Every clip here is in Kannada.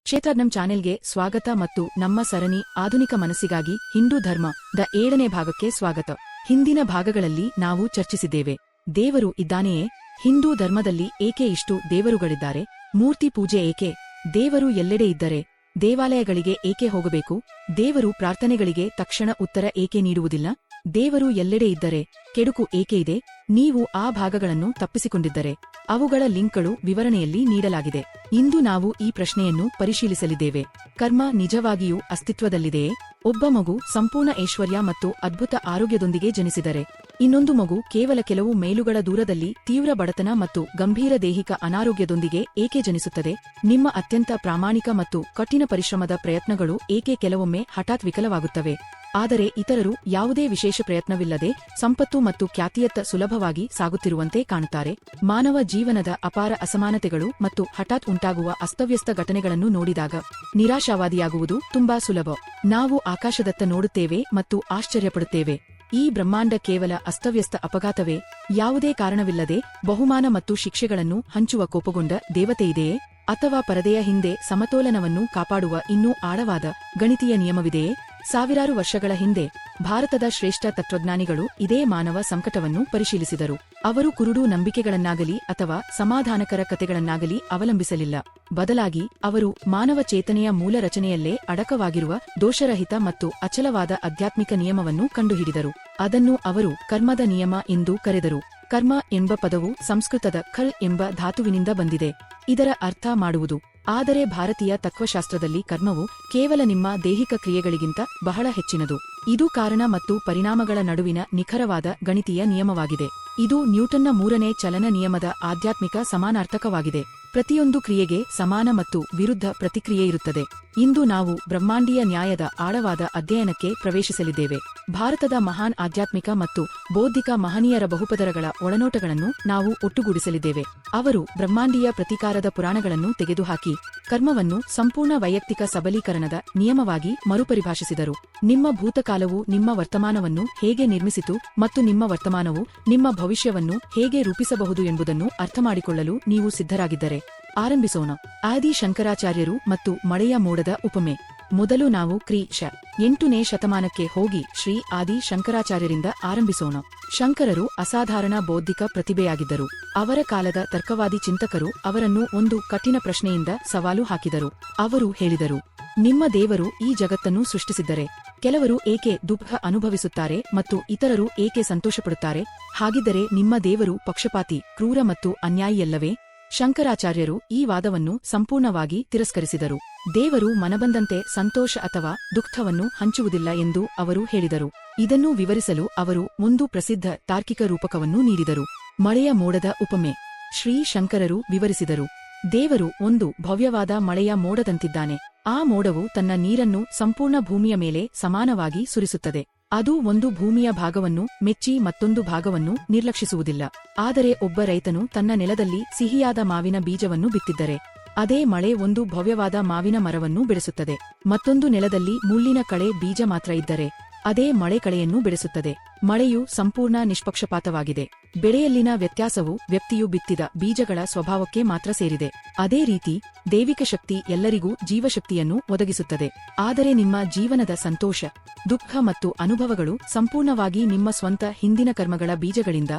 ಕ್ಷೇತ್ರಜ್ಞಂ ಚಾನೆಲ್ಗೆ ಸ್ವಾಗತ ಮತ್ತು ನಮ್ಮ ಸರಣಿ ಆಧುನಿಕ ಮನಸ್ಸಿಗಾಗಿ ಹಿಂದೂ ಧರ್ಮ ದ 7ನೇ ಭಾಗಕ್ಕೆ ಸ್ವಾಗತ. ಹಿಂದಿನ ಭಾಗಗಳಲ್ಲಿ ನಾವು ಚರ್ಚಿಸಿದ್ದೇವೆ. ದೇವರು ಇದ್ದಾನೆಯೇ? ಹಿಂದೂ ಧರ್ಮದಲ್ಲಿ ಏಕೆ ಇಷ್ಟು ದೇವರುಗಳಿದ್ದಾರೆ? ಮೂರ್ತಿ ಪೂಜೆ ಏಕೆ? ದೇವರು ಎಲ್ಲೆಡೆ ಇದ್ದರೆ ದೇವಾಲಯಗಳಿಗೆ ಏಕೆ ಹೋಗಬೇಕು? ದೇವರು ಪ್ರಾರ್ಥನೆಗಳಿಗೆ ತಕ್ಷಣ ಉತ್ತರ ಏಕೆ ನೀಡುವುದಿಲ್ಲ? ದೇವರು ಎಲ್ಲೆಡೆ ಇದ್ದರೆ ಕೆಡುಕು ಏಕೆ ಇದೆ? ನೀವು ಆ ಭಾಗಗಳನ್ನು ತಪ್ಪಿಸಿಕೊಂಡಿದ್ದರೆ ಅವುಗಳ ಲಿಂಕ್ಗಳು ವಿವರಣೆಯಲ್ಲಿ ನೀಡಲಾಗಿದೆ. ಇಂದು ನಾವು ಈ ಪ್ರಶ್ನೆಯನ್ನು ಪರಿಶೀಲಿಸಲಿದ್ದೇವೆ. ಕರ್ಮ ನಿಜವಾಗಿಯೂ ಅಸ್ತಿತ್ವದಲ್ಲಿದೆಯೇ? ಒಬ್ಬ ಮಗು ಸಂಪೂರ್ಣ ಐಶ್ವರ್ಯ ಮತ್ತು ಅದ್ಭುತ ಆರೋಗ್ಯದೊಂದಿಗೆ ಜನಿಸಿದರೆ, ಇನ್ನೊಂದು ಮಗು ಕೇವಲ ಕೆಲವು ಮೈಲುಗಳ ದೂರದಲ್ಲಿ ತೀವ್ರ ಬಡತನ ಮತ್ತು ಗಂಭೀರ ದೈಹಿಕ ಅನಾರೋಗ್ಯದೊಂದಿಗೆ ಏಕೆ ಜನಿಸುತ್ತದೆ? ನಿಮ್ಮ ಅತ್ಯಂತ ಪ್ರಾಮಾಣಿಕ ಮತ್ತು ಕಠಿಣ ಪರಿಶ್ರಮದ ಪ್ರಯತ್ನಗಳು ಏಕೆ ಕೆಲವೊಮ್ಮೆ ಹಠಾತ್ ವಿಫಲವಾಗುತ್ತವೆ? ಆದರೆ ಇತರರು ಯಾವುದೇ ವಿಶೇಷ ಪ್ರಯತ್ನವಿಲ್ಲದೆ ಸಂಪತ್ತು ಮತ್ತು ಖ್ಯಾತಿಯತ್ತ ಸುಲಭವಾಗಿ ಸಾಗುತ್ತಿರುವಂತೆ ಕಾಣುತ್ತಾರೆ. ಮಾನವ ಜೀವನದ ಅಪಾರ ಅಸಮಾನತೆಗಳು ಮತ್ತು ಹಠಾತ್ ಉಂಟಾಗುವ ಅಸ್ತವ್ಯಸ್ತ ಘಟನೆಗಳನ್ನು ನೋಡಿದಾಗ ನಿರಾಶಾವಾದಿಯಾಗುವುದು ತುಂಬಾ ಸುಲಭ. ನಾವು ಆಕಾಶದತ್ತ ನೋಡುತ್ತೇವೆ ಮತ್ತು ಆಶ್ಚರ್ಯಪಡುತ್ತೇವೆ. ಈ ಬ್ರಹ್ಮಾಂಡ ಕೇವಲ ಅಸ್ತವ್ಯಸ್ತ ಅಪಘಾತವೇ? ಯಾವುದೇ ಕಾರಣವಿಲ್ಲದೆ ಬಹುಮಾನ ಮತ್ತು ಶಿಕ್ಷೆಗಳನ್ನು ಹಂಚುವ ಕೋಪಗೊಂಡ ದೇವತೆಯಿದೆಯೇ? ಅಥವಾ ಪರದೆಯ ಹಿಂದೆ ಸಮತೋಲನವನ್ನು ಕಾಪಾಡುವ ಇನ್ನೂ ಆಳವಾದ ಗಣಿತೀಯ ನಿಯಮವಿದೆಯೇ? ಸಾವಿರಾರು ವರ್ಷಗಳ ಹಿಂದೆ ಭಾರತದ ಶ್ರೇಷ್ಠ ತತ್ವಜ್ಞಾನಿಗಳು ಇದೇ ಮಾನವ ಸಂಕಟವನ್ನು ಪರಿಶೀಲಿಸಿದರು. ಅವರು ಕುರುಡು ನಂಬಿಕೆಗಳನ್ನಾಗಲಿ ಅಥವಾ ಸಮಾಧಾನಕರ ಕಥೆಗಳನ್ನಾಗಲಿ ಅವಲಂಬಿಸಲಿಲ್ಲ. ಬದಲಾಗಿ ಅವರು ಮಾನವ ಚೇತನೆಯ ಮೂಲ ರಚನೆಯಲ್ಲೇ ಅಡಕವಾಗಿರುವ ದೋಷರಹಿತ ಮತ್ತು ಅಚಲವಾದ ಆಧ್ಯಾತ್ಮಿಕ ನಿಯಮವನ್ನು ಕಂಡುಹಿಡಿದರು. ಅದನ್ನು ಅವರು ಕರ್ಮದ ನಿಯಮ ಎಂದು ಕರೆದರು. ಕರ್ಮ ಎಂಬ ಪದವು ಸಂಸ್ಕೃತದ ಖಲ್ ಎಂಬ ಧಾತುವಿನಿಂದ ಬಂದಿದೆ. ಇದರ ಅರ್ಥ ಮಾಡುವುದು. ಆದರೆ ಭಾರತೀಯ ತತ್ವಶಾಸ್ತ್ರದಲ್ಲಿ ಕರ್ಮವು ಕೇವಲ ನಿಮ್ಮ ದೈಹಿಕ ಕ್ರಿಯೆಗಳಿಗಿಂತ ಬಹಳ ಹೆಚ್ಚಿನದು. ಇದು ಕಾರಣ ಮತ್ತು ಪರಿಣಾಮಗಳ ನಡುವಿನ ನಿಖರವಾದ ಗಣಿತೀಯ ನಿಯಮವಾಗಿದೆ. ಇದು ನ್ಯೂಟನ್ನ 3ನೇ ಚಲನ ನಿಯಮದ ಆಧ್ಯಾತ್ಮಿಕ ಸಮಾನಾರ್ಥಕವಾಗಿದೆ. ಪ್ರತಿಯೊಂದು ಕ್ರಿಯೆಗೆ ಸಮಾನ ಮತ್ತು ವಿರುದ್ಧ ಪ್ರತಿಕ್ರಿಯೆಯಿರುತ್ತದೆ. ಇಂದು ನಾವು ಬ್ರಹ್ಮಾಂಡೀಯ ನ್ಯಾಯದ ಆಳವಾದ ಅಧ್ಯಯನಕ್ಕೆ ಪ್ರವೇಶಿಸಲಿದ್ದೇವೆ. ಭಾರತದ ಮಹಾನ್ ಆಧ್ಯಾತ್ಮಿಕ ಮತ್ತು ಬೌದ್ಧಿಕ ಮಹನೀಯರ ಬಹುಪದರಗಳ ಒಳನೋಟಗಳನ್ನು ನಾವು ಒಟ್ಟುಗೂಡಿಸಲಿದ್ದೇವೆ. ಅವರು ಬ್ರಹ್ಮಾಂಡೀಯ ಪ್ರತೀಕಾರದ ಪುರಾಣಗಳನ್ನು ತೆಗೆದುಹಾಕಿ ಕರ್ಮವನ್ನು ಸಂಪೂರ್ಣ ವೈಯಕ್ತಿಕ ಸಬಲೀಕರಣದ ನಿಯಮವಾಗಿ ಮರುಪರಿಭಾಷಿಸಿದರು. ನಿಮ್ಮ ಭೂತಕಾಲವು ನಿಮ್ಮ ವರ್ತಮಾನವನ್ನು ಹೇಗೆ ನಿರ್ಮಿಸಿತು ಮತ್ತು ನಿಮ್ಮ ವರ್ತಮಾನವು ನಿಮ್ಮ ಭವಿಷ್ಯವನ್ನು ಹೇಗೆ ರೂಪಿಸಬಹುದು ಎಂಬುದನ್ನು ಅರ್ಥಮಾಡಿಕೊಳ್ಳಲು ನೀವು ಸಿದ್ಧರಾಗಿದ್ದರೆ ಆರಂಭಿಸೋಣ. ಆದಿ ಶಂಕರಾಚಾರ್ಯರು ಮತ್ತು ಮಳೆಯ ಮೋಡದ ಉಪಮೆ. ಮೊದಲು ನಾವು ಕ್ರಿ.ಶ. 8ನೇ ಶತಮಾನಕ್ಕೆ ಹೋಗಿ ಶ್ರೀ ಆದಿ ಶಂಕರಾಚಾರ್ಯರಿಂದ ಆರಂಭಿಸೋಣ. ಶಂಕರರು ಅಸಾಧಾರಣ ಬೌದ್ಧಿಕ ಪ್ರತಿಭೆಯಾಗಿದ್ದರು. ಅವರ ಕಾಲದ ತರ್ಕವಾದಿ ಚಿಂತಕರು ಅವರನ್ನು ಒಂದು ಕಠಿಣ ಪ್ರಶ್ನೆಯಿಂದ ಸವಾಲು ಹಾಕಿದರು. ಅವರು ಹೇಳಿದರು, ನಿಮ್ಮ ದೇವರು ಈ ಜಗತ್ತನ್ನು ಸೃಷ್ಟಿಸಿದ್ದರೆ ಕೆಲವರು ಏಕೆ ದುಃಖ ಅನುಭವಿಸುತ್ತಾರೆ ಮತ್ತು ಇತರರು ಏಕೆ ಸಂತೋಷಪಡುತ್ತಾರೆ? ಹಾಗಿದ್ದರೆ ನಿಮ್ಮ ದೇವರು ಪಕ್ಷಪಾತಿ, ಕ್ರೂರ ಮತ್ತು ಅನ್ಯಾಯಿಯಲ್ಲವೇ? ಶಂಕರಾಚಾರ್ಯರು ಈ ವಾದವನ್ನು ಸಂಪೂರ್ಣವಾಗಿ ತಿರಸ್ಕರಿಸಿದರು. ದೇವರು ಮನಬಂದಂತೆ ಸಂತೋಷ ಅಥವಾ ದುಃಖವನ್ನು ಹಂಚುವುದಿಲ್ಲ ಎಂದು ಅವರು ಹೇಳಿದರು. ಇದನ್ನು ವಿವರಿಸಲು ಅವರು ಒಂದು ಪ್ರಸಿದ್ಧ ತಾರ್ಕಿಕ ರೂಪಕವನ್ನು ನೀಡಿದರು. ಮಳೆಯ ಮೋಡದ ಉಪಮೆ. ಶ್ರೀ ಶಂಕರರು ವಿವರಿಸಿದರು, ದೇವರು ಒಂದು ಭವ್ಯವಾದ ಮಳೆಯ ಮೋಡದಂತಿದ್ದಾನೆ. ಆ ಮೋಡವು ತನ್ನ ನೀರನ್ನು ಸಂಪೂರ್ಣ ಭೂಮಿಯ ಮೇಲೆ ಸಮಾನವಾಗಿ ಸುರಿಸುತ್ತದೆ. ಅದು ಒಂದು ಭೂಮಿಯ ಭಾಗವನ್ನು ಮೆಚ್ಚಿ ಮತ್ತೊಂದು ಭಾಗವನ್ನು ನಿರ್ಲಕ್ಷಿಸುವುದಿಲ್ಲ. ಆದರೆ ಒಬ್ಬ ರೈತನು ತನ್ನ ನೆಲದಲ್ಲಿ ಸಿಹಿಯಾದ ಮಾವಿನ ಬೀಜವನ್ನು ಬಿತ್ತಿದ್ದರೆ ಅದೇ ಮಳೆ ಒಂದು ಭವ್ಯವಾದ ಮಾವಿನ ಮರವನ್ನು ಬೆಳೆಸುತ್ತದೆ. ಮತ್ತೊಂದು ನೆಲದಲ್ಲಿ ಮುಳ್ಳಿನ ಕಳೆ ಬೀಜ ಮಾತ್ರ ಇದ್ದರೆ ಅದೇ ಮಳೆ ಕಳೆಯನ್ನು ಬೆಳೆಸುತ್ತದೆ. ಮಳೆಯು ಸಂಪೂರ್ಣ ನಿಷ್ಪಕ್ಷಪಾತವಾಗಿದೆ. ಬೆಳೆಯಲ್ಲಿನ ವ್ಯತ್ಯಾಸವು ವ್ಯಕ್ತಿಯು ಬಿತ್ತಿದ ಬೀಜಗಳ ಸ್ವಭಾವಕ್ಕೆ ಮಾತ್ರ ಸೇರಿದೆ. ಅದೇ ರೀತಿ ದೈವಿಕ ಶಕ್ತಿ ಎಲ್ಲರಿಗೂ ಜೀವಶಕ್ತಿಯನ್ನು ಒದಗಿಸುತ್ತದೆ. ಆದರೆ ನಿಮ್ಮ ಜೀವನದ ಸಂತೋಷ, ದುಃಖ ಮತ್ತು ಅನುಭವಗಳು ಸಂಪೂರ್ಣವಾಗಿ ನಿಮ್ಮ ಸ್ವಂತ ಹಿಂದಿನ ಕರ್ಮಗಳ ಬೀಜಗಳಿಂದ,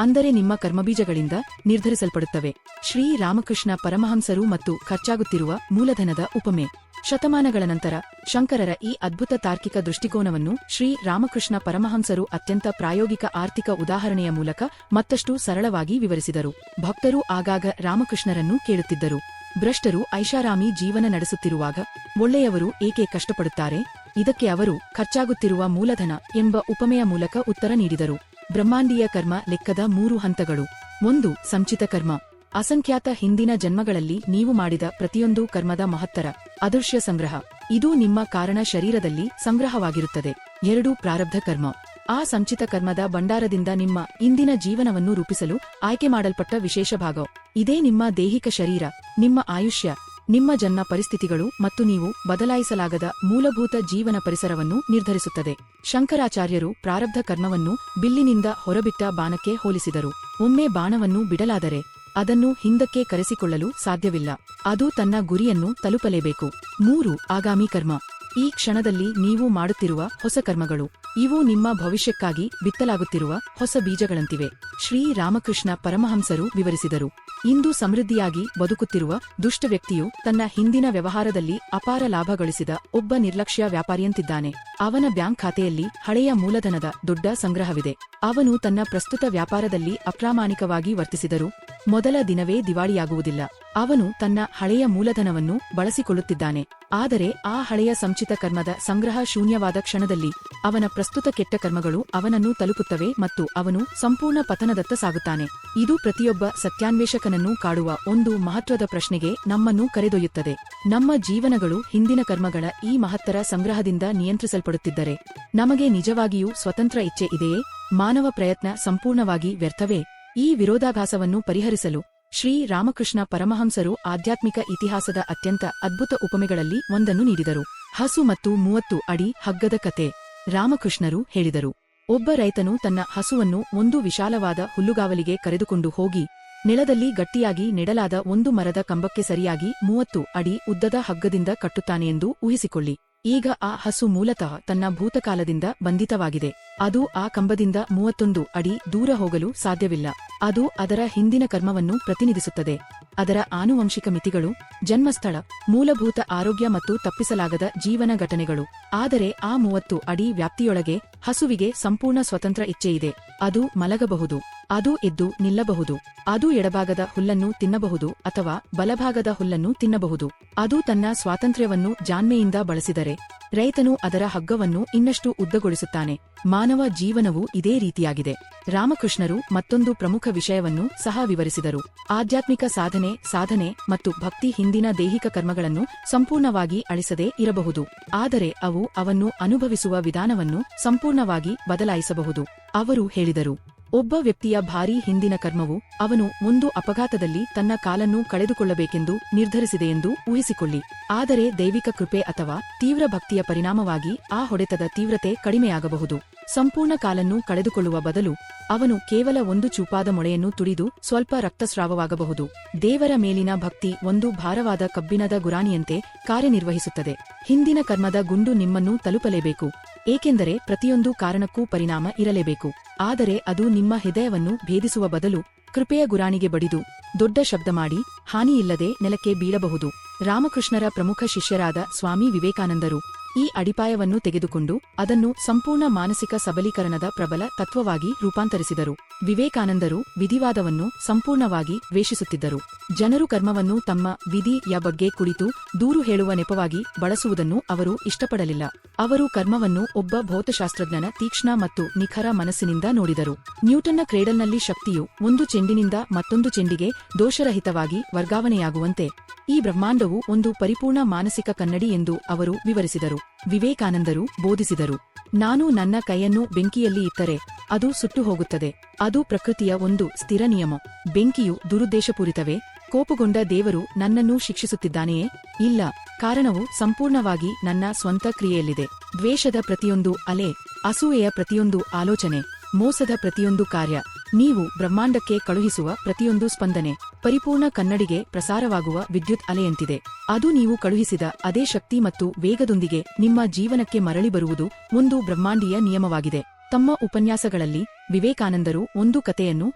ಅಂದರೆ ನಿಮ್ಮ ಕರ್ಮಬೀಜಗಳಿಂದ ನಿರ್ಧರಿಸಲ್ಪಡುತ್ತವೆ. ಶ್ರೀ ರಾಮಕೃಷ್ಣ ಪರಮಹಂಸರು ಮತ್ತು ಖರ್ಚಾಗುತ್ತಿರುವ ಮೂಲಧನದ ಉಪಮೆ. ಶತಮಾನಗಳ ನಂತರ ಶಂಕರರ ಈ ಅದ್ಭುತ ತಾರ್ಕಿಕ ದೃಷ್ಟಿಕೋನವನ್ನು ಶ್ರೀ ರಾಮಕೃಷ್ಣ ಪರಮಹಂಸರು ಅತ್ಯಂತ ಪ್ರಾಯೋಗಿಕ ಆರ್ಥಿಕ ಉದಾಹರಣೆಯ ಮೂಲಕ ಮತ್ತಷ್ಟು ಸರಳವಾಗಿ ವಿವರಿಸಿದರು. ಭಕ್ತರು ಆಗಾಗ ರಾಮಕೃಷ್ಣರನ್ನು ಕೇಳುತ್ತಿದ್ದರು, ಭ್ರಷ್ಟರು ಐಷಾರಾಮಿ ಜೀವನ ನಡೆಸುತ್ತಿರುವಾಗ ಒಳ್ಳೆಯವರು ಏಕೆ ಕಷ್ಟಪಡುತ್ತಾರೆ? ಇದಕ್ಕೆ ಅವರು ಖರ್ಚಾಗುತ್ತಿರುವ ಮೂಲಧನ ಎಂಬ ಉಪಮೆಯ ಮೂಲಕ ಉತ್ತರ ನೀಡಿದರು. ಬ್ರಹ್ಮಾಂಡೀಯ ಕರ್ಮ ಲೆಕ್ಕದ 3 ಹಂತಗಳು. 1. ಸಂಚಿತ ಕರ್ಮ. ಅಸಂಖ್ಯಾತ ಹಿಂದಿನ ಜನ್ಮಗಳಲ್ಲಿ ನೀವು ಮಾಡಿದ ಪ್ರತಿಯೊಂದು ಕರ್ಮದ ಮಹತ್ತರ ಅದೃಶ್ಯ ಸಂಗ್ರಹ. ಇದು ನಿಮ್ಮ ಕಾರಣ ಶರೀರದಲ್ಲಿ ಸಂಗ್ರಹವಾಗಿರುತ್ತದೆ. 2. ಪ್ರಾರಬ್ಧ ಕರ್ಮ. ಆ ಸಂಚಿತ ಕರ್ಮದ ಭಂಡಾರದಿಂದ ನಿಮ್ಮ ಇಂದಿನ ಜೀವನವನ್ನು ರೂಪಿಸಲು ಆಯ್ಕೆ ಮಾಡಲ್ಪಟ್ಟ ವಿಶೇಷ ಭಾಗ. ಇದೇ ನಿಮ್ಮ ದೈಹಿಕ ಶರೀರ, ನಿಮ್ಮ ಆಯುಷ್ಯ, ನಿಮ್ಮ ಜನ್ಮ ಪರಿಸ್ಥಿತಿಗಳು ಮತ್ತು ನೀವು ಬದಲಾಯಿಸಲಾಗದ ಮೂಲಭೂತ ಜೀವನ ಪರಿಸರವನ್ನು ನಿರ್ಧರಿಸುತ್ತದೆ. ಶಂಕರಾಚಾರ್ಯರು ಪ್ರಾರಬ್ಧ ಕರ್ಮವನ್ನು ಬಿಲ್ಲಿನಿಂದ ಹೊರಬಿಟ್ಟ ಬಾಣಕ್ಕೆ ಹೋಲಿಸಿದರು. ಒಮ್ಮೆ ಬಾಣವನ್ನು ಬಿಡಲಾದರೆ ಅದನ್ನು ಹಿಂದಕ್ಕೆ ಕರೆಸಿಕೊಳ್ಳಲು ಸಾಧ್ಯವಿಲ್ಲ. ಅದು ತನ್ನ ಗುರಿಯನ್ನು ತಲುಪಲೇಬೇಕು. 3. ಆಗಾಮಿ ಕರ್ಮ. ಈ ಕ್ಷಣದಲ್ಲಿ ನೀವು ಮಾಡುತ್ತಿರುವ ಹೊಸ ಕರ್ಮಗಳು ಇವು ನಿಮ್ಮ ಭವಿಷ್ಯಕ್ಕಾಗಿ ಬಿತ್ತಲಾಗುತ್ತಿರುವ ಹೊಸ ಬೀಜಗಳಂತಿವೆ. ಶ್ರೀ ರಾಮಕೃಷ್ಣ ಪರಮಹಂಸರು ವಿವರಿಸಿದರು. ಇಂದು ಸಮೃದ್ಧಿಯಾಗಿ ಬದುಕುತ್ತಿರುವ ದುಷ್ಟ ವ್ಯಕ್ತಿಯು ತನ್ನ ಹಿಂದಿನ ವ್ಯವಹಾರದಲ್ಲಿ ಅಪಾರ ಲಾಭ ಗಳಿಸಿದ ಒಬ್ಬ ನಿರ್ಲಕ್ಷ್ಯ ವ್ಯಾಪಾರಿಯಂತಿದ್ದಾನೆ. ಅವನ ಬ್ಯಾಂಕ್ ಖಾತೆಯಲ್ಲಿ ಹಳೆಯ ಮೂಲಧನದ ದೊಡ್ಡ ಸಂಗ್ರಹವಿದೆ. ಅವನು ತನ್ನ ಪ್ರಸ್ತುತ ವ್ಯಾಪಾರದಲ್ಲಿ ಅಪ್ರಾಮಾಣಿಕವಾಗಿ ವರ್ತಿಸಿದರೂ ಮೊದಲ ದಿನವೇ ದಿವಾಳಿಯಾಗುವುದಿಲ್ಲ. ಅವನು ತನ್ನ ಹಳೆಯ ಮೂಲಧನವನ್ನು ಬಳಸಿಕೊಳ್ಳುತ್ತಿದ್ದಾನೆ. ಆದರೆ ಆ ಹಳೆಯ ಸಂಚಿತ ಕರ್ಮದ ಸಂಗ್ರಹ ಶೂನ್ಯವಾದ ಕ್ಷಣದಲ್ಲಿ ಅವನ ಪ್ರಸ್ತುತ ಕೆಟ್ಟ ಕರ್ಮಗಳು ಅವನನ್ನು ತಲುಪುತ್ತವೆ ಮತ್ತು ಅವನು ಸಂಪೂರ್ಣ ಪತನದತ್ತ ಸಾಗುತ್ತಾನೆ. ಇದು ಪ್ರತಿಯೊಬ್ಬ ಸತ್ಯಾನ್ವೇಷಕನನ್ನು ಕಾಡುವ ಒಂದು ಮಹತ್ವದ ಪ್ರಶ್ನೆಗೆ ನಮ್ಮನ್ನು ಕರೆದೊಯ್ಯುತ್ತದೆ. ನಮ್ಮ ಜೀವನಗಳು ಹಿಂದಿನ ಕರ್ಮಗಳ ಈ ಮಹತ್ತರ ಸಂಗ್ರಹದಿಂದ ನಿಯಂತ್ರಿಸಲ್ಪಡುತ್ತಿದ್ದರೆ ನಮಗೆ ನಿಜವಾಗಿಯೂ ಸ್ವತಂತ್ರ ಇಚ್ಛೆ ಇದೆಯೇ? ಮಾನವ ಪ್ರಯತ್ನ ಸಂಪೂರ್ಣವಾಗಿ ವ್ಯರ್ಥವೇ? ಈ ವಿರೋಧಾಭಾಸವನ್ನು ಪರಿಹರಿಸಲು ಶ್ರೀ ರಾಮಕೃಷ್ಣ ಪರಮಹಂಸರು ಆಧ್ಯಾತ್ಮಿಕ ಇತಿಹಾಸದ ಅತ್ಯಂತ ಅದ್ಭುತ ಉಪಮೆಗಳಲ್ಲಿ ಒಂದನ್ನು ನೀಡಿದರು. ಹಸು ಮತ್ತು 30 ಅಡಿ ಹಗ್ಗದ ಕತೆ. ರಾಮಕೃಷ್ಣರು ಹೇಳಿದರು, ಒಬ್ಬ ರೈತನು ತನ್ನ ಹಸುವನ್ನು ಒಂದು ವಿಶಾಲವಾದ ಹುಲ್ಲುಗಾವಲಿಗೆ ಕರೆದುಕೊಂಡು ಹೋಗಿ ನೆಲದಲ್ಲಿ ಗಟ್ಟಿಯಾಗಿ ನೆಡಲಾದ ಒಂದು ಮರದ ಕಂಬಕ್ಕೆ ಸರಿಯಾಗಿ 30 ಅಡಿ ಉದ್ದದ ಹಗ್ಗದಿಂದ ಕಟ್ಟುತ್ತಾನೆಯೆಂದು ಊಹಿಸಿಕೊಳ್ಳಿ. ಈಗ ಆ ಹಸು ಮೂಲತಃ ತನ್ನ ಭೂತಕಾಲದಿಂದ ಬಂಧಿತವಾಗಿದೆ. ಅದು ಆ ಕಂಬದಿಂದ 31 ಅಡಿ ದೂರ ಹೋಗಲು ಸಾಧ್ಯವಿಲ್ಲ. ಅದು ಅದರ ಹಿಂದಿನ ಕರ್ಮವನ್ನು ಪ್ರತಿನಿಧಿಸುತ್ತದೆ. ಅದರ ಆನುವಂಶಿಕ ಮಿತಿಗಳು, ಜನ್ಮಸ್ಥಳ, ಮೂಲಭೂತ ಆರೋಗ್ಯ ಮತ್ತು ತಪ್ಪಿಸಲಾಗದ ಜೀವನ ಘಟನೆಗಳು. ಆದರೆ ಆ 30 ಅಡಿ ವ್ಯಾಪ್ತಿಯೊಳಗೆ ಹಸುವಿಗೆ ಸಂಪೂರ್ಣ ಸ್ವತಂತ್ರ ಇಚ್ಛೆಯಿದೆ. ಅದು ಮಲಗಬಹುದು, ಅದು ಎದ್ದು ನಿಲ್ಲಬಹುದು, ಅದು ಎಡಭಾಗದ ಹುಲ್ಲನ್ನು ತಿನ್ನಬಹುದು ಅಥವಾ ಬಲಭಾಗದ ಹುಲ್ಲನ್ನು ತಿನ್ನಬಹುದು. ಅದು ತನ್ನ ಸ್ವಾತಂತ್ರ್ಯವನ್ನು ಜಾಣ್ಮೆಯಿಂದ ಬಳಸಿದರೆ ರೈತನು ಅದರ ಹಗ್ಗವನ್ನು ಇನ್ನಷ್ಟು ಉದ್ದಗೊಳಿಸುತ್ತಾನೆ. ಮಾನವ ಜೀವನವೂ ಇದೇ ರೀತಿಯಾಗಿದೆ. ರಾಮಕೃಷ್ಣರು ಮತ್ತೊಂದು ಪ್ರಮುಖ ವಿಷಯವನ್ನು ಸಹ ವಿವರಿಸಿದರು. ಆಧ್ಯಾತ್ಮಿಕ ಸಾಧನೆ ಮತ್ತು ಭಕ್ತಿ ಹಿಂದಿನ ದೈಹಿಕ ಕರ್ಮಗಳನ್ನು ಸಂಪೂರ್ಣವಾಗಿ ಅಳಿಸದೇ ಇರಬಹುದು, ಆದರೆ ಅವು ಅವನ್ನು ಅನುಭವಿಸುವ ವಿಧಾನವನ್ನು ಸಂಪೂರ್ಣವಾಗಿ ಬದಲಾಯಿಸಬಹುದು. ಅವರು ಹೇಳಿದರು, ಒಬ್ಬ ವ್ಯಕ್ತಿಯ ಭಾರೀ ಹಿಂದಿನ ಕರ್ಮವು ಅವನು ಒಂದು ಅಪಘಾತದಲ್ಲಿ ತನ್ನ ಕಾಲನ್ನು ಕಳೆದುಕೊಳ್ಳಬೇಕೆಂದು ನಿರ್ಧರಿಸಿದೆಯೆಂದು ಊಹಿಸಿಕೊಳ್ಳಿ. ಆದರೆ ದೈವಿಕ ಕೃಪೆ ಅಥವಾ ತೀವ್ರ ಭಕ್ತಿಯ ಪರಿಣಾಮವಾಗಿ ಆ ಹೊಡೆತದ ತೀವ್ರತೆ ಕಡಿಮೆಯಾಗಬಹುದು. ಸಂಪೂರ್ಣ ಕಾಲನ್ನು ಕಳೆದುಕೊಳ್ಳುವ ಬದಲು ಅವನು ಕೇವಲ ಒಂದು ಚೂಪಾದ ಮೊಳೆಯನ್ನು ತುಳಿದು ಸ್ವಲ್ಪ ರಕ್ತಸ್ರಾವವಾಗಬಹುದು. ದೇವರ ಮೇಲಿನ ಭಕ್ತಿ ಒಂದು ಭಾರವಾದ ಕಬ್ಬಿಣದ ಗುರಾಣಿಯಂತೆ ಕಾರ್ಯನಿರ್ವಹಿಸುತ್ತದೆ. ಹಿಂದಿನ ಕರ್ಮದ ಗುಂಡು ನಿಮ್ಮನ್ನು ತಲುಪಲೇಬೇಕು, ಏಕೆಂದರೆ ಪ್ರತಿಯೊಂದು ಕಾರಣಕ್ಕೂ ಪರಿಣಾಮ ಇರಲೇಬೇಕು. ಆದರೆ ಅದು ನಿಮ್ಮ ಹೃದಯವನ್ನು ಭೇದಿಸುವ ಬದಲು ಕೃಪೆಯ ಗುರಾಣಿಗೆ ಬಡಿದು ದೊಡ್ಡ ಶಬ್ದ ಮಾಡಿ ಹಾನಿಯಿಲ್ಲದೆ ನೆಲಕ್ಕೆ ಬೀಳಬಹುದು. ರಾಮಕೃಷ್ಣರ ಪ್ರಮುಖ ಶಿಷ್ಯರಾದ ಸ್ವಾಮಿ ವಿವೇಕಾನಂದರು ಈ ಅಡಿಪಾಯವನ್ನು ತೆಗೆದುಕೊಂಡು ಅದನ್ನು ಸಂಪೂರ್ಣ ಮಾನಸಿಕ ಸಬಲೀಕರಣದ ಪ್ರಬಲ ತತ್ವವಾಗಿ ರೂಪಾಂತರಿಸಿದರು. ವಿವೇಕಾನಂದರು ವಿಧಿವಾದವನ್ನು ಸಂಪೂರ್ಣವಾಗಿ ದ್ವೇಷಿಸುತ್ತಿದ್ದರು. ಜನರು ಕರ್ಮವನ್ನು ತಮ್ಮ ವಿಧಿಯ ಬಗ್ಗೆ ಕುಳಿತು ದೂರು ಹೇಳುವ ನೆಪವಾಗಿ ಬಳಸುವುದನ್ನು ಅವರು ಇಷ್ಟಪಡಲಿಲ್ಲ. ಅವರು ಕರ್ಮವನ್ನು ಒಬ್ಬ ಭೌತಶಾಸ್ತ್ರಜ್ಞನ ತೀಕ್ಷ್ಣ ಮತ್ತು ನಿಖರ ಮನಸ್ಸಿನಿಂದ ನೋಡಿದರು. ನ್ಯೂಟನ್ನ ಕ್ರೇಡಲ್ನಲ್ಲಿ ಶಕ್ತಿಯು ಒಂದು ಚೆಂಡಿನಿಂದ ಮತ್ತೊಂದು ಚೆಂಡಿಗೆ ದೋಷರಹಿತವಾಗಿ ವರ್ಗಾವಣೆಯಾಗುವಂತೆ ಈ ಬ್ರಹ್ಮಾಂಡವು ಒಂದು ಪರಿಪೂರ್ಣ ಮಾನಸಿಕ ಕನ್ನಡಿ ಎಂದು ಅವರು ವಿವರಿಸಿದರು. ವಿವೇಕಾನಂದರು ಬೋಧಿಸಿದರು, ನಾನು ನನ್ನ ಕೈಯನ್ನು ಬೆಂಕಿಯಲ್ಲಿ ಇಟ್ಟರೆ ಅದು ಸುಟ್ಟು ಹೋಗುತ್ತದೆ. ಅದು ಪ್ರಕೃತಿಯ ಒಂದು ಸ್ಥಿರ ನಿಯಮ. ಬೆಂಕಿಯು ದುರುದ್ದೇಶಪೂರಿತವೇ? ಕೋಪಗೊಂಡ ದೇವರು ನನ್ನನ್ನು ಶಿಕ್ಷಿಸುತ್ತಿದ್ದಾನೆಯೇ? ಇಲ್ಲ, ಕಾರಣವು ಸಂಪೂರ್ಣವಾಗಿ ನನ್ನ ಸ್ವಂತ ಕ್ರಿಯೆಯಲ್ಲಿದೆ. ದ್ವೇಷದ ಪ್ರತಿಯೊಂದು ಅಲೆ, ಅಸೂಯೆಯ ಪ್ರತಿಯೊಂದು ಆಲೋಚನೆ, ಮೋಸದ ಪ್ರತಿಯೊಂದು ಕಾರ್ಯ, ನೀವು ಬ್ರಹ್ಮಾಂಡಕ್ಕೆ ಕಳುಹಿಸುವ ಪ್ರತಿಯೊಂದು ಸ್ಪಂದನೆ ಪರಿಪೂರ್ಣ ಕನ್ನಡಿಗೆ ಪ್ರಸಾರವಾಗುವ ವಿದ್ಯುತ್ ಅಲೆಯಂತಿದೆ. ಅದು ನೀವು ಕಳುಹಿಸಿದ ಅದೇ ಶಕ್ತಿ ಮತ್ತು ವೇಗದೊಂದಿಗೆ ನಿಮ್ಮ ಜೀವನಕ್ಕೆ ಮರಳಿ ಬರುವುದು ಒಂದು ಬ್ರಹ್ಮಾಂಡೀಯ ನಿಯಮವಾಗಿದೆ. ತಮ್ಮ ಉಪನ್ಯಾಸಗಳಲ್ಲಿ ವಿವೇಕಾನಂದರು ಒಂದು ಕಥೆಯನ್ನು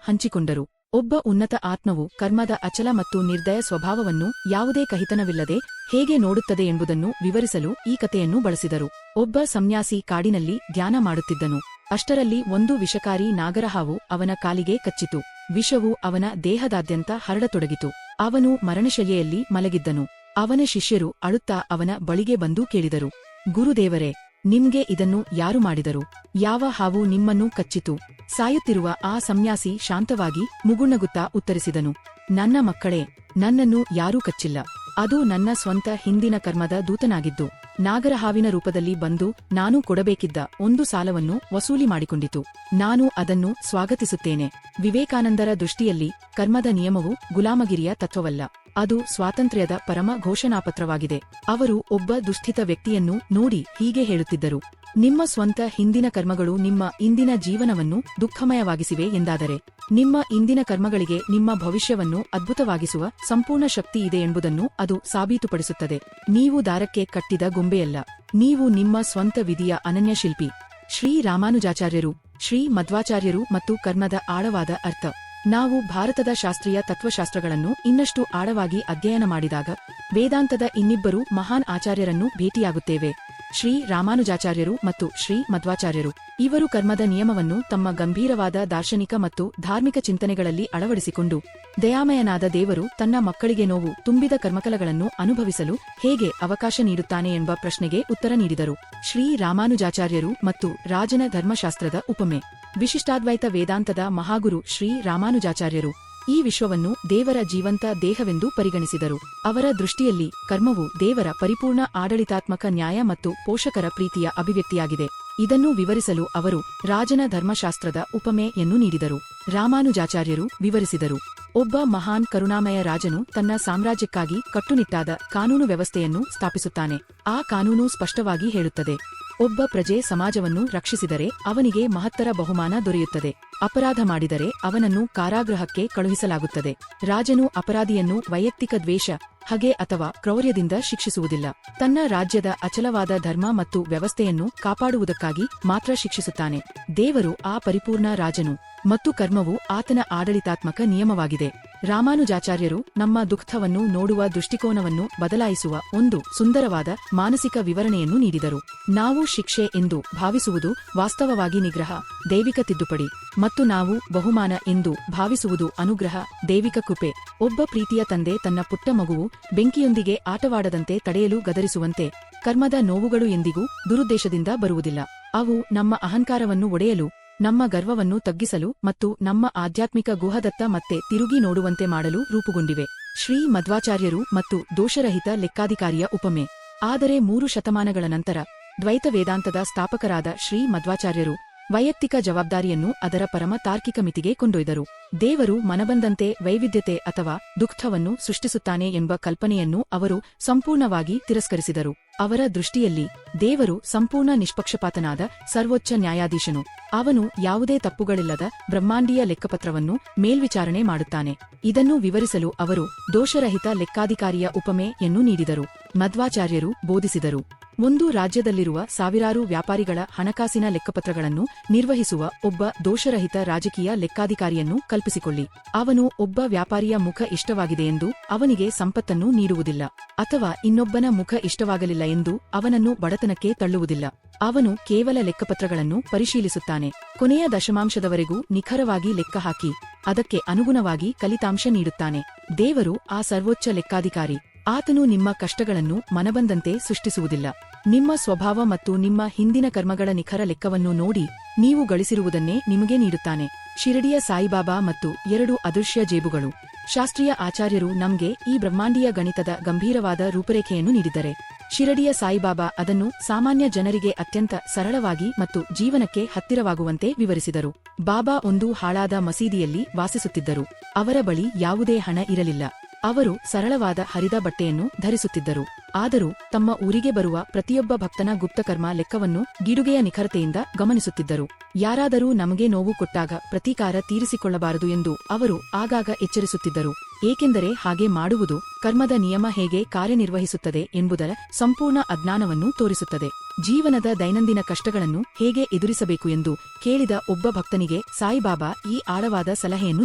ಹಂಚಿಕೊಂಡರು. ಒಬ್ಬ ಉನ್ನತ ಆತ್ಮವು ಕರ್ಮದ ಅಚಲ ಮತ್ತು ನಿರ್ದಯ ಸ್ವಭಾವವನ್ನು ಯಾವುದೇ ಕಹಿತನವಿಲ್ಲದೆ ಹೇಗೆ ನೋಡುತ್ತದೆ ಎಂಬುದನ್ನು ವಿವರಿಸಲು ಈ ಕಥೆಯನ್ನು ಬಳಸಿದರು. ಒಬ್ಬ ಸನ್ಯಾಸಿ ಕಾಡಿನಲ್ಲಿ ಧ್ಯಾನ ಮಾಡುತ್ತಿದ್ದನು. ಅಷ್ಟರಲ್ಲಿ ಒಂದು ವಿಷಕಾರಿ ನಾಗರಹಾವು ಅವನ ಕಾಲಿಗೆ ಕಚ್ಚಿತು. ವಿಷವು ಅವನ ದೇಹದಾದ್ಯಂತ ಹರಡತೊಡಗಿತು. ಅವನು ಮರಣಶಯ್ಯೆಯಲ್ಲಿ ಮಲಗಿದ್ದನು. ಅವನ ಶಿಷ್ಯರು ಅಳುತ್ತಾ ಅವನ ಬಳಿಗೆ ಬಂದು ಕೇಳಿದರು, ಗುರುದೇವರೇ, ನಿಮ್ಗೆ ಇದನ್ನು ಯಾರು ಮಾಡಿದರು? ಯಾವ ಹಾವು ನಿಮ್ಮನ್ನು ಕಚ್ಚಿತು? ಸಾಯುತ್ತಿರುವ ಆ ಸನ್ಯಾಸಿ ಶಾಂತವಾಗಿ ಮುಗುಳ್ನಗುತ್ತಾ ಉತ್ತರಿಸಿದನು, ನನ್ನ ಮಕ್ಕಳೇ, ನನ್ನನ್ನು ಯಾರೂ ಕಚ್ಚಿಲ್ಲ. ಅದು ನನ್ನ ಸ್ವಂತ ಹಿಂದಿನ ಕರ್ಮದ ದೂತನಾಗಿದ್ದು ನಾಗರಹಾವಿನ ರೂಪದಲ್ಲಿ ಬಂದು ನಾನು ಕೊಡಬೇಕಿದ್ದ ಒಂದು ಸಾಲವನ್ನು ವಸೂಲಿ ಮಾಡಿಕೊಂಡಿತು. ನಾನು ಅದನ್ನು ಸ್ವಾಗತಿಸುತ್ತೇನೆ. ವಿವೇಕಾನಂದರ ದೃಷ್ಟಿಯಲ್ಲಿ ಕರ್ಮದ ನಿಯಮವು ಗುಲಾಮಗಿರಿಯ ತತ್ವವಲ್ಲ, ಅದು ಸ್ವಾತಂತ್ರ್ಯದ ಪರಮ ಘೋಷಣಾಪತ್ರವಾಗಿದೆ. ಅವರು ಒಬ್ಬ ದುಸ್ಥಿತ ವ್ಯಕ್ತಿಯನ್ನು ನೋಡಿ ಹೀಗೆ ಹೇಳುತ್ತಿದ್ದರು, ನಿಮ್ಮ ಸ್ವಂತ ಹಿಂದಿನ ಕರ್ಮಗಳು ನಿಮ್ಮ ಇಂದಿನ ಜೀವನವನ್ನು ದುಃಖಮಯವಾಗಿಸಿವೆ ಎಂದಾದರೆ ನಿಮ್ಮ ಇಂದಿನ ಕರ್ಮಗಳಿಗೆ ನಿಮ್ಮ ಭವಿಷ್ಯವನ್ನು ಅದ್ಭುತವಾಗಿಸುವ ಸಂಪೂರ್ಣ ಶಕ್ತಿ ಇದೆ ಎಂಬುದನ್ನು ಅದು ಸಾಬೀತುಪಡಿಸುತ್ತದೆ. ನೀವು ದಾರಕ್ಕೆ ಕಟ್ಟಿದ ಗೊಂಬೆಯಲ್ಲ, ನೀವು ನಿಮ್ಮ ಸ್ವಂತ ವಿಧಿಯ ಅನನ್ಯ ಶಿಲ್ಪಿ. ಶ್ರೀ ರಾಮಾನುಜಾಚಾರ್ಯರು, ಶ್ರೀ ಮಧ್ವಾಚಾರ್ಯರು ಮತ್ತು ಕರ್ಮದ ಆಳವಾದ ಅರ್ಥ. ನಾವು ಭಾರತದ ಶಾಸ್ತ್ರೀಯ ತತ್ವಶಾಸ್ತ್ರಗಳನ್ನು ಇನ್ನಷ್ಟು ಆಳವಾಗಿ ಅಧ್ಯಯನ ಮಾಡಿದಾಗ ವೇದಾಂತದ ಇನ್ನಿಬ್ಬರು ಮಹಾನ್ ಆಚಾರ್ಯರನ್ನು ಭೇಟಿಯಾಗುತ್ತೇವೆ, ಶ್ರೀ ರಾಮಾನುಜಾಚಾರ್ಯರು ಮತ್ತು ಶ್ರೀ ಮಧ್ವಾಚಾರ್ಯರು. ಇವರು ಕರ್ಮದ ನಿಯಮವನ್ನು ತಮ್ಮ ಗಂಭೀರವಾದ ದಾರ್ಶನಿಕ ಮತ್ತು ಧಾರ್ಮಿಕ ಚಿಂತನೆಗಳಲ್ಲಿ ಅಳವಡಿಸಿಕೊಂಡು ದಯಾಮಯನಾದ ದೇವರು ತನ್ನ ಮಕ್ಕಳಿಗೆ ನೋವು ತುಂಬಿದ ಕರ್ಮಫಲಗಳನ್ನು ಅನುಭವಿಸಲು ಹೇಗೆ ಅವಕಾಶ ನೀಡುತ್ತಾನೆ ಎಂಬ ಪ್ರಶ್ನೆಗೆ ಉತ್ತರ ನೀಡಿದರು. ಶ್ರೀ ರಾಮಾನುಜಾಚಾರ್ಯರು ಮತ್ತು ರಾಜನ ಧರ್ಮಶಾಸ್ತ್ರದ ಉಪಮೆ. ವಿಶಿಷ್ಟಾದ್ವೈತ ವೇದಾಂತದ ಮಹಾಗುರು ಶ್ರೀ ರಾಮಾನುಜಾಚಾರ್ಯರು ಈ ವಿಶ್ವವನ್ನು ದೇವರ ಜೀವಂತ ದೇಹವೆಂದು ಪರಿಗಣಿಸಿದರು. ಅವರ ದೃಷ್ಟಿಯಲ್ಲಿ ಕರ್ಮವು ದೇವರ ಪರಿಪೂರ್ಣ ಆಡಳಿತಾತ್ಮಕ ನ್ಯಾಯ ಮತ್ತು ಪೋಷಕರ ಪ್ರೀತಿಯ ಅಭಿವ್ಯಕ್ತಿಯಾಗಿದೆ. ಇದನ್ನು ವಿವರಿಸಲು ಅವರು ರಾಜನ ಧರ್ಮಶಾಸ್ತ್ರದ ಉಪಮೆಯನ್ನು ನೀಡಿದರು. ರಾಮಾನುಜಾಚಾರ್ಯರು ವಿವರಿಸಿದರು. ಒಬ್ಬ ಮಹಾನ್ ಕರುಣಾಮಯ ರಾಜನು ತನ್ನ ಸಾಮ್ರಾಜ್ಯಕ್ಕಾಗಿ ಕಟ್ಟುನಿಟ್ಟಾದ ಕಾನೂನು ವ್ಯವಸ್ಥೆಯನ್ನು ಸ್ಥಾಪಿಸುತ್ತಾನೆ. ಆ ಕಾನೂನು ಸ್ಪಷ್ಟವಾಗಿ ಹೇಳುತ್ತದೆ, ಒಬ್ಬ ಪ್ರಜೆ ಸಮಾಜವನ್ನು ರಕ್ಷಿಸಿದರೆ ಅವನಿಗೆ ಮಹತ್ತರ ಬಹುಮಾನ ದೊರೆಯುತ್ತದೆ, ಅಪರಾಧ ಮಾಡಿದರೆ ಅವನನ್ನು ಕಾರಾಗೃಹಕ್ಕೆ ಕಳುಹಿಸಲಾಗುತ್ತದೆ. ರಾಜನು ಅಪರಾಧಿಯನ್ನು ವೈಯಕ್ತಿಕ ದ್ವೇಷ, ಹಗೆ ಅಥವಾ ಕ್ರೌರ್ಯದಿಂದ ಶಿಕ್ಷಿಸುವುದಿಲ್ಲ, ತನ್ನ ರಾಜ್ಯದ ಅಚಲವಾದ ಧರ್ಮ ಮತ್ತು ವ್ಯವಸ್ಥೆಯನ್ನು ಕಾಪಾಡುವುದಕ್ಕಾಗಿ ಮಾತ್ರ ಶಿಕ್ಷಿಸುತ್ತಾನೆ. ದೇವರು ಆ ಪರಿಪೂರ್ಣ ರಾಜನು ಮತ್ತು ಕರ್ಮವು ಆತನ ಆಡಳಿತಾತ್ಮಕ ನಿಯಮವಾಗಿದೆ. ರಾಮಾನುಜಾಚಾರ್ಯರು ನಮ್ಮ ದುಃಖವನ್ನು ನೋಡುವ ದೃಷ್ಟಿಕೋನವನ್ನು ಬದಲಾಯಿಸುವ ಒಂದು ಸುಂದರವಾದ ಮಾನಸಿಕ ವಿವರಣೆಯನ್ನು ನೀಡಿದರು. ನಾವು ಶಿಕ್ಷೆ ಎಂದು ಭಾವಿಸುವುದು ವಾಸ್ತವವಾಗಿ ನಿಗ್ರಹ, ದೈವಿಕ ತಿದ್ದುಪಡಿ, ಮತ್ತು ನಾವು ಬಹುಮಾನ ಎಂದು ಭಾವಿಸುವುದು ಅನುಗ್ರಹ, ದೈವಿಕ ಕೃಪೆ. ಒಬ್ಬ ಪ್ರೀತಿಯ ತಂದೆ ತನ್ನ ಪುಟ್ಟ ಮಗುವು ಬೆಂಕಿಯೊಂದಿಗೆ ಆಟವಾಡದಂತೆ ತಡೆಯಲು ಗದರಿಸುವಂತೆ ಕರ್ಮದ ನೋವುಗಳು ಎಂದಿಗೂ ದುರುದ್ದೇಶದಿಂದ ಬರುವುದಿಲ್ಲ. ಅವು ನಮ್ಮ ಅಹಂಕಾರವನ್ನು ಒಡೆಯಲು, ನಮ್ಮ ಗರ್ವವನ್ನು ತಗ್ಗಿಸಲು ಮತ್ತು ನಮ್ಮ ಆಧ್ಯಾತ್ಮಿಕ ಗುಹದತ್ತ ಮತ್ತೆ ತಿರುಗಿ ನೋಡುವಂತೆ ಮಾಡಲು ರೂಪುಗೊಂಡಿವೆ. ಶ್ರೀ ಮಧ್ವಾಚಾರ್ಯರು ಮತ್ತು ದೋಷರಹಿತ ಲೆಕ್ಕಾಧಿಕಾರಿಯ ಉಪಮೆ. ಆದರೆ 3 ಶತಮಾನಗಳ ನಂತರ ದ್ವೈತ ವೇದಾಂತದ ಸ್ಥಾಪಕರಾದ ಶ್ರೀ ಮಧ್ವಾಚಾರ್ಯರು ವೈಯಕ್ತಿಕ ಜವಾಬ್ದಾರಿಯನ್ನು ಅದರ ಪರಮ ತಾರ್ಕಿಕ ಮಿತಿಗೆ ಕೊಂಡೊಯ್ದರು. ದೇವರು ಮನಬಂದಂತೆ ವೈವಿಧ್ಯತೆ ಅಥವಾ ದುಃಖವನ್ನು ಸೃಷ್ಟಿಸುತ್ತಾನೆ ಎಂಬ ಕಲ್ಪನೆಯನ್ನು ಅವರು ಸಂಪೂರ್ಣವಾಗಿ ತಿರಸ್ಕರಿಸಿದರು. ಅವರ ದೃಷ್ಟಿಯಲ್ಲಿ ದೇವರು ಸಂಪೂರ್ಣ ನಿಷ್ಪಕ್ಷಪಾತನಾದ ಸರ್ವೋಚ್ಚ ನ್ಯಾಯಾಧೀಶನು. ಅವನು ಯಾವುದೇ ತಪ್ಪುಗಳಿಲ್ಲದ ಬ್ರಹ್ಮಾಂಡೀಯ ಲೆಕ್ಕಪತ್ರವನ್ನು ಮೇಲ್ವಿಚಾರಣೆ ಮಾಡುತ್ತಾನೆ. ಇದನ್ನು ವಿವರಿಸಲು ಅವರು ದೋಷರಹಿತ ಲೆಕ್ಕಾಧಿಕಾರಿಯ ಉಪಮೆಯನ್ನು ನೀಡಿದರು. ಮಧ್ವಾಚಾರ್ಯರು ಬೋಧಿಸಿದರು, ಒಂದು ರಾಜ್ಯದಲ್ಲಿರುವ ಸಾವಿರಾರು ವ್ಯಾಪಾರಿಗಳ ಹಣಕಾಸಿನ ಲೆಕ್ಕಪತ್ರಗಳನ್ನು ನಿರ್ವಹಿಸುವ ಒಬ್ಬ ದೋಷರಹಿತ ರಾಜಕೀಯ ಲೆಕ್ಕಾಧಿಕಾರಿಯನ್ನು ಕಲ್ಪಿಸಿಕೊಳ್ಳಿ. ಅವನು ಒಬ್ಬ ವ್ಯಾಪಾರಿಯ ಮುಖ ಇಷ್ಟವಾಗಿದೆ ಎಂದು ಅವನಿಗೆ ಸಂಪತ್ತನ್ನು ನೀಡುವುದಿಲ್ಲ, ಅಥವಾ ಇನ್ನೊಬ್ಬನ ಮುಖ ಇಷ್ಟವಾಗಲಿಲ್ಲ ಎಂದು ಅವನನ್ನು ಬಡತನಕ್ಕೆ ತಳ್ಳುವುದಿಲ್ಲ. ಅವನು ಕೇವಲ ಲೆಕ್ಕಪತ್ರಗಳನ್ನು ಪರಿಶೀಲಿಸುತ್ತಾನೆ, ಕೊನೆಯ ದಶಮಾಂಶದವರೆಗೂ ನಿಖರವಾಗಿ ಲೆಕ್ಕ ಹಾಕಿ ಅದಕ್ಕೆ ಅನುಗುಣವಾಗಿ ಫಲಿತಾಂಶ ನೀಡುತ್ತಾನೆ. ದೇವರು ಆ ಸರ್ವೋಚ್ಚ ಲೆಕ್ಕಾಧಿಕಾರಿ. ಆತನು ನಿಮ್ಮ ಕಷ್ಟಗಳನ್ನು ಮನಬಂದಂತೆ ಸೃಷ್ಟಿಸುವುದಿಲ್ಲ. ನಿಮ್ಮ ಸ್ವಭಾವ ಮತ್ತು ನಿಮ್ಮ ಹಿಂದಿನ ಕರ್ಮಗಳ ನಿಖರ ಲೆಕ್ಕವನ್ನು ನೋಡಿ ನೀವು ಗಳಿಸಿರುವುದನ್ನೇ ನಿಮಗೆ ನೀಡುತ್ತಾನೆ. ಶಿರಡಿಯ ಸಾಯಿಬಾಬಾ ಮತ್ತು 2 ಅದೃಶ್ಯ ಜೇಬುಗಳು. ಶಾಸ್ತ್ರೀಯ ಆಚಾರ್ಯರು ನಮ್ಗೆ ಈ ಬ್ರಹ್ಮಾಂಡೀಯ ಗಣಿತದ ಗಂಭೀರವಾದ ರೂಪರೇಖೆಯನ್ನು ನೀಡಿದ್ದಾರೆ. ಶಿರಡಿಯ ಸಾಯಿಬಾಬಾ ಅದನ್ನು ಸಾಮಾನ್ಯ ಜನರಿಗೆ ಅತ್ಯಂತ ಸರಳವಾಗಿ ಮತ್ತು ಜೀವನಕ್ಕೆ ಹತ್ತಿರವಾಗುವಂತೆ ವಿವರಿಸಿದರು. ಬಾಬಾ ಒಂದು ಹಾಳಾದ ಮಸೀದಿಯಲ್ಲಿ ವಾಸಿಸುತ್ತಿದ್ದರು. ಅವರ ಬಳಿ ಯಾವುದೇ ಹಣ ಇರಲಿಲ್ಲ. ಅವರು ಸರಳವಾದ ಹರಿದ ಬಟ್ಟೆಯನ್ನು ಧರಿಸುತ್ತಿದ್ದರು. ಆದರೂ ತಮ್ಮ ಊರಿಗೆ ಬರುವ ಪ್ರತಿಯೊಬ್ಬ ಭಕ್ತನ ಗುಪ್ತಕರ್ಮ ಲೆಕ್ಕವನ್ನು ಗಿಡುಗೆಯ ನಿಖರತೆಯಿಂದ ಗಮನಿಸುತ್ತಿದ್ದರು. ಯಾರಾದರೂ ನಮಗೆ ನೋವು ಕೊಟ್ಟಾಗ ಪ್ರತೀಕಾರ ತೀರಿಸಿಕೊಳ್ಳಬಾರದು ಎಂದು ಅವರು ಆಗಾಗ ಎಚ್ಚರಿಸುತ್ತಿದ್ದರು, ಏಕೆಂದರೆ ಹಾಗೆ ಮಾಡುವುದು ಕರ್ಮದ ನಿಯಮ ಹೇಗೆ ಕಾರ್ಯನಿರ್ವಹಿಸುತ್ತದೆ ಎಂಬುದರ ಸಂಪೂರ್ಣ ಅಜ್ಞಾನವನ್ನು ತೋರಿಸುತ್ತದೆ. ಜೀವನದ ದೈನಂದಿನ ಕಷ್ಟಗಳನ್ನು ಹೇಗೆ ಎದುರಿಸಬೇಕು ಎಂದು ಕೇಳಿದ ಒಬ್ಬ ಭಕ್ತನಿಗೆ ಸಾಯಿಬಾಬಾ ಈ ಆಳವಾದ ಸಲಹೆಯನ್ನು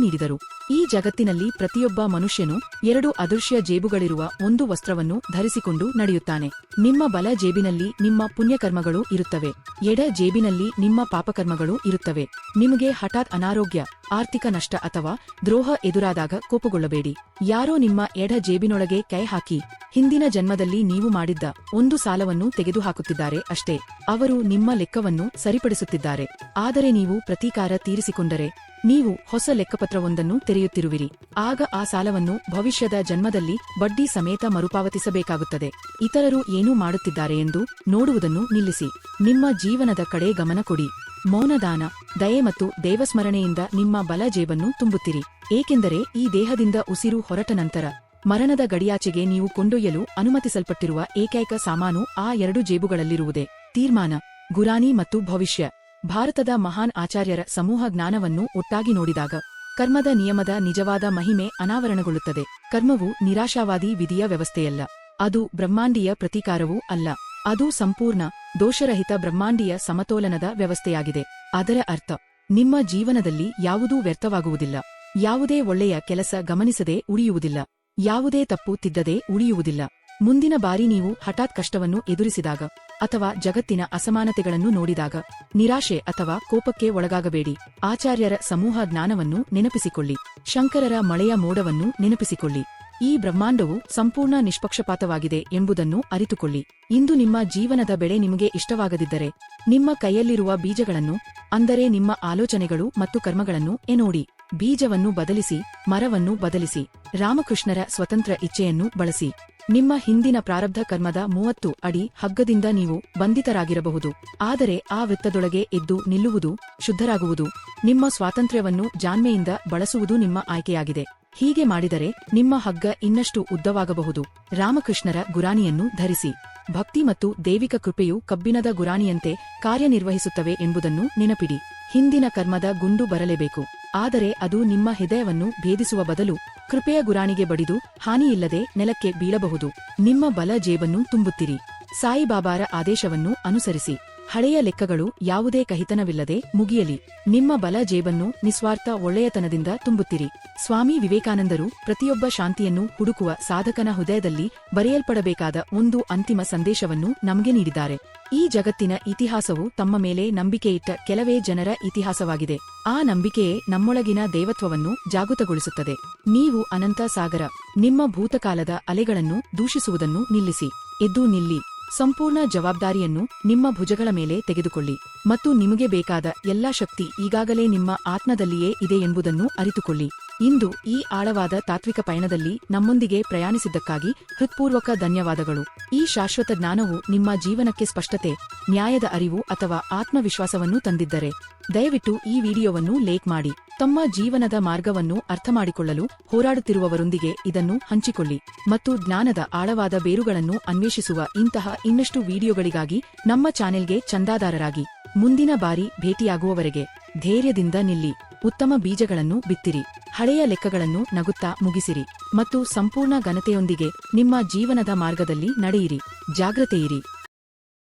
ನೀಡಿದರು. ಈ ಜಗತ್ತಿನಲ್ಲಿ ಪ್ರತಿಯೊಬ್ಬ ಮನುಷ್ಯನು 2 ಅದೃಶ್ಯ ಜೇಬುಗಳಿರುವ ಒಂದು ವಸ್ತ್ರವನ್ನು ಧರಿಸಿಕೊಂಡು ನಡೆಯುತ್ತಾನೆ. ನಿಮ್ಮ ಬಲ ಜೇಬಿನಲ್ಲಿ ನಿಮ್ಮ ಪುಣ್ಯಕರ್ಮಗಳು ಇರುತ್ತವೆ, ಎಡ ಜೇಬಿನಲ್ಲಿ ನಿಮ್ಮ ಪಾಪಕರ್ಮಗಳು ಇರುತ್ತವೆ. ನಿಮಗೆ ಹಠಾತ್ ಅನಾರೋಗ್ಯ, ಆರ್ಥಿಕ ನಷ್ಟ ಅಥವಾ ದ್ರೋಹ ಎದುರಾದಾಗ ಕೋಪಗೊಳ್ಳಬೇಡಿ. ಯಾರೋ ನಿಮ್ಮ ಎಡ ಜೇಬಿನೊಳಗೆ ಕೈ ಹಾಕಿ ಹಿಂದಿನ ಜನ್ಮದಲ್ಲಿ ನೀವು ಮಾಡಿದ್ದ ಒಂದು ಸಾಲವನ್ನು ತೆಗೆದುಹಾಕುತ್ತಿದ್ದಾರೆ ಅಷ್ಟೇ. ಅವರು ನಿಮ್ಮ ಲೆಕ್ಕವನ್ನು ಸರಿಪಡಿಸುತ್ತಿದ್ದಾರೆ. ಆದರೆ ನೀವು ಪ್ರತೀಕಾರ ತೀರಿಸಿಕೊಂಡರೆ ನೀವು ಹೊಸ ಲೆಕ್ಕಪತ್ರವೊಂದನ್ನು ತೆರೆಯುತ್ತಿರುವಿರಿ. ಆಗ ಆ ಸಾಲವನ್ನು ಭವಿಷ್ಯದ ಜನ್ಮದಲ್ಲಿ ಬಡ್ಡಿ ಸಮೇತ ಮರುಪಾವತಿಸಬೇಕಾಗುತ್ತದೆ. ಇತರರು ಏನೂ ಮಾಡುತ್ತಿದ್ದಾರೆ ಎಂದು ನೋಡುವುದನ್ನು ನಿಲ್ಲಿಸಿ ನಿಮ್ಮ ಜೀವನದ ಕಡೆ ಗಮನ ಕೊಡಿ. ಮೌನದಾನ, ದಯೆ ಮತ್ತು ದೇವಸ್ಮರಣೆಯಿಂದ ನಿಮ್ಮ ಬಲ ಜೇಬನ್ನು ತುಂಬುತ್ತಿರಿ. ಏಕೆಂದರೆ ಈ ದೇಹದಿಂದ ಉಸಿರು ಹೊರಟ ನಂತರ ಮರಣದ ಗಡಿಯಾಚೆಗೆ ನೀವು ಕೊಂಡೊಯ್ಯಲು ಅನುಮತಿಸಲ್ಪಟ್ಟಿರುವ ಏಕೈಕ ಸಾಮಾನು ಆ 2 ಜೇಬುಗಳಲ್ಲಿರುವುದೇ. ತೀರ್ಮಾನ. ಗುರಾನಿ ಮತ್ತು ಭವಿಷ್ಯ. ಭಾರತದ ಮಹಾನ್ ಆಚಾರ್ಯರ ಸಮೂಹ ಜ್ಞಾನವನ್ನು ಒಟ್ಟಾಗಿ ನೋಡಿದಾಗ ಕರ್ಮದ ನಿಯಮದ ನಿಜವಾದ ಮಹಿಮೆ ಅನಾವರಣಗೊಳ್ಳುತ್ತದೆ. ಕರ್ಮವು ನಿರಾಶಾವಾದಿ ವಿಧಿಯ ವ್ಯವಸ್ಥೆಯಲ್ಲ. ಅದು ಬ್ರಹ್ಮಾಂಡೀಯ ಪ್ರತೀಕಾರವೂ ಅಲ್ಲ. ಅದು ಸಂಪೂರ್ಣ, ದೋಷರಹಿತ ಬ್ರಹ್ಮಾಂಡೀಯ ಸಮತೋಲನದ ವ್ಯವಸ್ಥೆಯಾಗಿದೆ. ಅದರ ಅರ್ಥ, ನಿಮ್ಮ ಜೀವನದಲ್ಲಿ ಯಾವುದೂ ವ್ಯರ್ಥವಾಗುವುದಿಲ್ಲ. ಯಾವುದೇ ಒಳ್ಳೆಯ ಕೆಲಸ ಗಮನಿಸದೆ ಉಳಿಯುವುದಿಲ್ಲ. ಯಾವುದೇ ತಪ್ಪು ತಿದ್ದದೆ ಉಳಿಯುವುದಿಲ್ಲ. ಮುಂದಿನ ಬಾರಿ ನೀವು ಹಠಾತ್ ಕಷ್ಟವನ್ನು ಎದುರಿಸಿದಾಗ ಅಥವಾ ಜಗತ್ತಿನ ಅಸಮಾನತೆಗಳನ್ನು ನೋಡಿದಾಗ ನಿರಾಶೆ ಅಥವಾ ಕೋಪಕ್ಕೆ ಒಳಗಾಗಬೇಡಿ. ಆಚಾರ್ಯರ ಸಮೂಹ ಜ್ಞಾನವನ್ನು ನೆನಪಿಸಿಕೊಳ್ಳಿ. ಶಂಕರರ ಮಳೆಯ ಮೋಡವನ್ನು ನೆನಪಿಸಿಕೊಳ್ಳಿ. ಈ ಬ್ರಹ್ಮಾಂಡವು ಸಂಪೂರ್ಣ ನಿಷ್ಪಕ್ಷಪಾತವಾಗಿದೆ ಎಂಬುದನ್ನು ಅರಿತುಕೊಳ್ಳಿ. ಇಂದು ನಿಮ್ಮ ಜೀವನದ ಬೆಳೆ ನಿಮಗೆ ಇಷ್ಟವಾಗದಿದ್ದರೆ ನಿಮ್ಮ ಕೈಯಲ್ಲಿರುವ ಬೀಜಗಳನ್ನು, ಅಂದರೆ ನಿಮ್ಮ ಆಲೋಚನೆಗಳು ಮತ್ತು ಕರ್ಮಗಳನ್ನು ನೋಡಿ. ಬೀಜವನ್ನು ಬದಲಿಸಿ, ಮರವನ್ನು ಬದಲಿಸಿ. ರಾಮಕೃಷ್ಣರ ಸ್ವತಂತ್ರ ಇಚ್ಛೆಯನ್ನು ಬಳಸಿ. ನಿಮ್ಮ ಹಿಂದಿನ ಪ್ರಾರಬ್ಧ ಕರ್ಮದ 30 ಅಡಿ ಹಗ್ಗದಿಂದ ನೀವು ಬಂಧಿತರಾಗಿರಬಹುದು. ಆದರೆ ಆ ವೃತ್ತದೊಳಗೆ ಎದ್ದು ನಿಲ್ಲುವುದು, ಶುದ್ಧರಾಗುವುದು, ನಿಮ್ಮ ಸ್ವಾತಂತ್ರ್ಯವನ್ನು ಜಾಣ್ಮೆಯಿಂದ ಬಳಸುವುದು ನಿಮ್ಮ ಆಯ್ಕೆಯಾಗಿದೆ. ಹೀಗೆ ಮಾಡಿದರೆ ನಿಮ್ಮ ಹಗ್ಗ ಇನ್ನಷ್ಟು ಉದ್ದವಾಗಬಹುದು. ರಾಮಕೃಷ್ಣರ ಗುರಾಣಿಯನ್ನು ಧರಿಸಿ. ಭಕ್ತಿ ಮತ್ತು ದೈವಿಕ ಕೃಪೆಯು ಕಬ್ಬಿಣದ ಗುರಾಣಿಯಂತೆ ಕಾರ್ಯನಿರ್ವಹಿಸುತ್ತವೆ ಎಂಬುದನ್ನು ನೆನಪಿಡಿ. ಹಿಂದಿನ ಕರ್ಮದ ಗುಂಡು ಬರಲೇಬೇಕು. ಆದರೆ ಅದು ನಿಮ್ಮ ಹೃದಯವನ್ನು ಭೇದಿಸುವ ಬದಲು ಕೃಪೆಯ ಗುರಾಣಿಗೆ ಬಡಿದು ಹಾನಿಯಿಲ್ಲದೆ ನೆಲಕ್ಕೆ ಬೀಳಬಹುದು. ನಿಮ್ಮ ಬಲ ಜೇಬನ್ನು ತುಂಬುತ್ತಿರಿ. ಸಾಯಿಬಾಬಾರ ಆದೇಶವನ್ನು ಅನುಸರಿಸಿ. ಹಳೆಯ ಲೆಕ್ಕಗಳು ಯಾವುದೇ ಕಹಿತನವಿಲ್ಲದೆ ಮುಗಿಯಲಿ. ನಿಮ್ಮ ಬಲ ಜೇಬನ್ನು ನಿಸ್ವಾರ್ಥ ಒಳ್ಳೆಯತನದಿಂದ ತುಂಬುತ್ತಿರಿ. ಸ್ವಾಮಿ ವಿವೇಕಾನಂದರು ಪ್ರತಿಯೊಬ್ಬ ಶಾಂತಿಯನ್ನು ಹುಡುಕುವ ಸಾಧಕನ ಹೃದಯದಲ್ಲಿ ಬರೆಯಲ್ಪಡಬೇಕಾದ ಒಂದು ಅಂತಿಮ ಸಂದೇಶವನ್ನು ನಮಗೆ ನೀಡಿದ್ದಾರೆ. ಈ ಜಗತ್ತಿನ ಇತಿಹಾಸವು ತಮ್ಮ ಮೇಲೆ ನಂಬಿಕೆಯಿಟ್ಟ ಕೆಲವೇ ಜನರ ಇತಿಹಾಸವಾಗಿದೆ. ಆ ನಂಬಿಕೆಯೇ ನಮ್ಮೊಳಗಿನ ದೈವತ್ವವನ್ನು ಜಾಗೃತಗೊಳಿಸುತ್ತದೆ. ನೀವು ಅನಂತ ಸಾಗರ. ನಿಮ್ಮ ಭೂತಕಾಲದ ಅಲೆಗಳನ್ನು ದೂಷಿಸುವುದನ್ನು ನಿಲ್ಲಿಸಿ. ಎದ್ದು ನಿಲ್ಲಿ. ಸಂಪೂರ್ಣ ಜವಾಬ್ದಾರಿಯನ್ನು ನಿಮ್ಮ ಭುಜಗಳ ಮೇಲೆ ತೆಗೆದುಕೊಳ್ಳಿ ಮತ್ತು ನಿಮಗೆ ಬೇಕಾದ ಎಲ್ಲಾ ಶಕ್ತಿ ಈಗಾಗಲೇ ನಿಮ್ಮ ಆತ್ಮದಲ್ಲಿಯೇ ಇದೆ ಎಂಬುದನ್ನು ಅರಿತುಕೊಳ್ಳಿ. ಇಂದು ಈ ಆಳವಾದ ತಾತ್ವಿಕ ಪಯಣದಲ್ಲಿ ನಮ್ಮೊಂದಿಗೆ ಪ್ರಯಾಣಿಸಿದ್ದಕ್ಕಾಗಿ ಹೃತ್ಪೂರ್ವಕ ಧನ್ಯವಾದಗಳು. ಈ ಶಾಶ್ವತ ಜ್ಞಾನವು ನಿಮ್ಮ ಜೀವನಕ್ಕೆ ಸ್ಪಷ್ಟತೆ, ನ್ಯಾಯದ ಅರಿವು ಅಥವಾ ಆತ್ಮವಿಶ್ವಾಸವನ್ನು ತಂದಿದ್ದರೆ ದಯವಿಟ್ಟು ಈ ವಿಡಿಯೋವನ್ನು ಲೈಕ್ ಮಾಡಿ. ತಮ್ಮ ಜೀವನದ ಮಾರ್ಗವನ್ನು ಅರ್ಥಮಾಡಿಕೊಳ್ಳಲು ಹೋರಾಡುತ್ತಿರುವವರೊಂದಿಗೆ ಇದನ್ನು ಹಂಚಿಕೊಳ್ಳಿ ಮತ್ತು ಜ್ಞಾನದ ಆಳವಾದ ಬೇರುಗಳನ್ನು ಅನ್ವೇಷಿಸುವ ಇಂತಹ ಇನ್ನಷ್ಟು ವಿಡಿಯೋಗಳಿಗಾಗಿ ನಮ್ಮ ಚಾನೆಲ್ಗೆ ಚಂದಾದಾರರಾಗಿ. ಮುಂದಿನ ಬಾರಿ ಭೇಟಿಯಾಗುವವರೆಗೆ ಧೈರ್ಯದಿಂದ ನಿಲ್ಲಿ. ಉತ್ತಮ ಬೀಜಗಳನ್ನು ಬಿತ್ತಿರಿ. ಹಳೆಯ ಲೆಕ್ಕಗಳನ್ನು ನಗುತ್ತಾ ಮುಗಿಸಿರಿ ಮತ್ತು ಸಂಪೂರ್ಣ ಘನತೆಯೊಂದಿಗೆ ನಿಮ್ಮ ಜೀವನದ ಮಾರ್ಗದಲ್ಲಿ ನಡೆಯಿರಿ. ಜಾಗೃತೆಯಿರಿ.